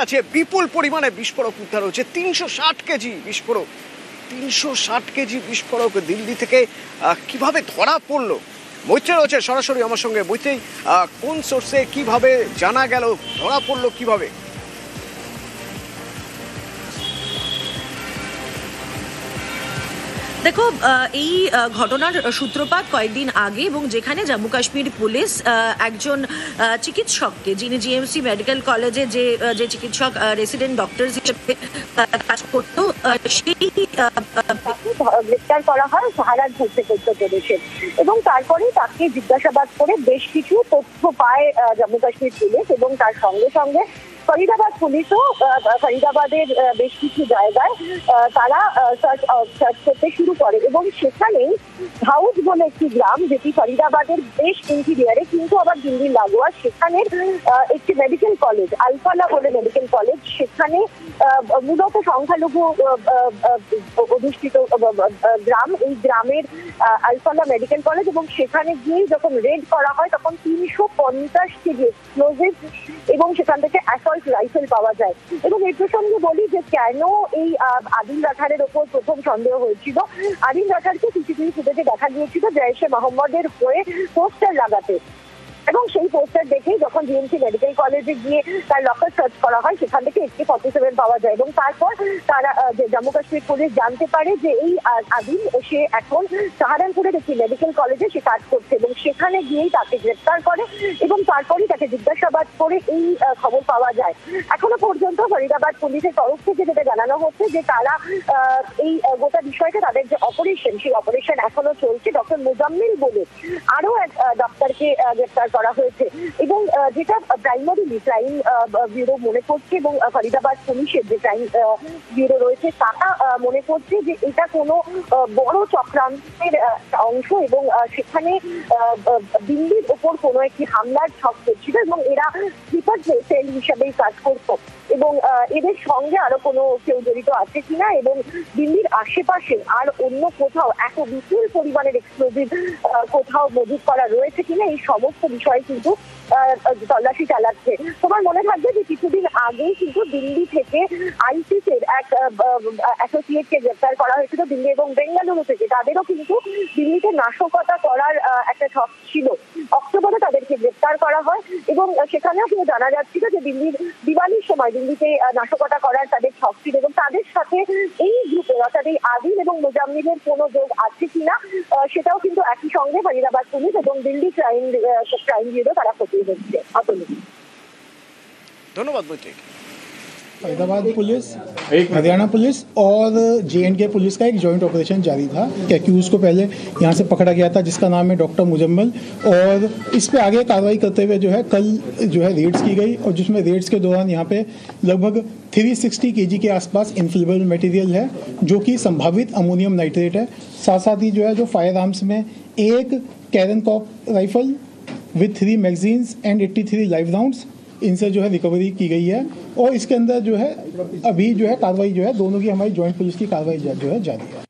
কাছে বিপুল পরিমাণে বিস্ফোরক উদ্ধার হচ্ছে। 360 কেজি বিস্ফোরক, 360 কেজি বিস্ফোরক দিল্লি থেকে কিভাবে ধরা পড়লো? মৈত্রী রয়েছে সরাসরি আমার সঙ্গে। মৈত্রী, কোন সোর্সে কিভাবে জানা গেল, ধরা পড়লো কিভাবে? দেখো, এই ঘটনার সূত্রপাত কয়েকদিন আগে, এবং যেখানে জম্মু কাশ্মীর পুলিশ একজন চিকিৎসককে, যিনি জিএমসি মেডিকেল কলেজে যে চিকিৎসক রেসিডেন্ট ডক্টর হিসেবে কাজ করত, সেই গ্রেপ্তার করা হয় সাহারানপুর থেকে উত্তরপ্রদেশে। এবং তারপরেই তাকে জিজ্ঞাসাবাদ করে বেশ কিছু তথ্য পায় জম্মু কাশ্মীর পুলিশ, এবং তার সঙ্গে সঙ্গে ফরিদাবাদ পুলিশও ফরিদাবাদের বেশ কিছু জায়গায় তারা সার্চ করতে শুরু করে। এবং সেখানেই হাউস বলে একটি গ্রাম, যেটি ফরিদাবাদের বেশ ইন্টিরিয়ারে কিন্তু আবার দিল্লির লাগোয়া, সেখানের একটি মেডিকেল কলেজ, আলফালা বলে মেডিকেল কলেজ, সেখানে মূলত সংখ্যালঘু অধিষ্ঠিত গ্রাম, এই গ্রামের আলফালা মেডিকেল কলেজ। এবং সেখানে গিয়ে যখন রেড করা হয় তখন 350 কেজি এক্সপ্লোজিভ এবং সেখান থেকে অ্যাসল্ট রাইফেল পাওয়া যায়। এবং এই প্রসঙ্গে বলি যে কেন এই আদিল রাঠারের ওপর প্রথম সন্দেহ হয়েছিল। আদিল রাঠারকে সিসিটিভি ফুটেজে দেখা গিয়েছিল জৈশে মোহাম্মদের হয়ে পোস্টার লাগাতে, এবং সেই পোস্টার দেখে যখন জিএমসি মেডিকেল কলেজে গিয়ে তার লকার সার্চ করা হয় সেখান থেকে AK-47 পাওয়া যায়। এবং তারপর তারা জম্মু কাশ্মীর পুলিশ জানতে পারে যে এই আদিল সে এখন সাহারানপুরের একটি মেডিকেল কলেজে সে কাজ করছে, এবং সেখানে গিয়েই তাকে গ্রেপ্তার করে এবং তারপরেই তাকে জিজ্ঞাসাবাদ করে এই খবর পাওয়া যায়। এখনো পর্যন্ত ফরিদাবাদ পুলিশের তরফ থেকে যেটা জানানো হচ্ছে যে তারা এই গোটা বিষয়টা, তাদের যে অপারেশন, সেই অপারেশন এখনো চলছে। ডক্টর মুজাম্মিল বলে আরো এক ডাক্তারকে গ্রেপ্তার করা হয়েছে। এবং যেটা প্রাইমারি ক্রাইম ব্যুরো মনে করছে, এবং ফরিদাবাদ পুলিশের যে ক্রাইম ব্যুরো রয়েছে তারা মনে করছে যে এটা কোনো বড় চক্রান্তের অংশ, এবং সেখানে দিল্লির ওপর কোনো একটি হামলার ছক করছিল, এবং এরা স্লিপার সেল হিসাবেই কাজ করত। এবং এদের সঙ্গে আরো কোনো কেউ জড়িত আছে কিনা, এবং দিল্লির আশেপাশে আর অন্য কোথাও এত বিপুল পরিমাণের এক্সপ্লোজিভ কোথাও মজুত করা রয়েছে কিনা, এই সমস্ত বিষয়ে কিন্তু তল্লাশি চালাচ্ছে। তোমার মনে থাকবে যে কিছুদিন আগেই কিন্তু দিল্লি থেকে আইসিসের এক অ্যাসোসিয়েটকে গ্রেপ্তার করা হয়েছিল, দিল্লি এবং বেঙ্গালুরু থেকে। তাদেরও কিন্তু দিল্লিতে নাশকতা করার একটা ছক ছিল। অক্টোবরে তাদেরকে গ্রেপ্তার করা হয়, এবং সেখানেও কিন্তু জানা যাচ্ছিল যে দিল্লির দিওয়ালির সময় দিল্লিতে নাশকতা করার তাদের ছক ছিল, এবং তাদের সাথে এই গ্রুপে অর্থাৎ এই আদিল এবং মুজাম্মিলের কোনো যোগ আছে কিনা সেটাও কিন্তু একই সঙ্গে ফরিদাবাদ পুলিশ এবং দিল্লি ক্রাইম ব্যুরো তারা খতিয়ে দেখছে। ধন্যবাদ মৈত্রী। फरीदाबाद पुलिस, हरियाणा पुलिस और J&K पुलिस का एक जॉइंट ऑपरेशन जारी था। एक्यूज को पहले यहाँ से पकड़ा गया था जिसका नाम है डॉक्टर मुजम्मिल, और इस पे आगे कार्रवाई करते हुए जो है कल जो है रेड्स की गई, और जिसमें रेड्स के दौरान यहाँ पे लगभग 360 kg के आसपास इन्फ्लेमेबल मटेरियल है जो कि संभावित अमोनियम नाइट्रेट है। साथ साथ ही जो है जो फायर आर्म्स में एक कैरन कॉप rifle with 3 magazines and 83 live rounds, इनसे जो है रिकवरी की गई है। और इसके अंदर जो है अभी जो है कार्रवाई जो है दोनों की हमारी जॉइंट पुलिस की कार्रवाई जो है जारी है।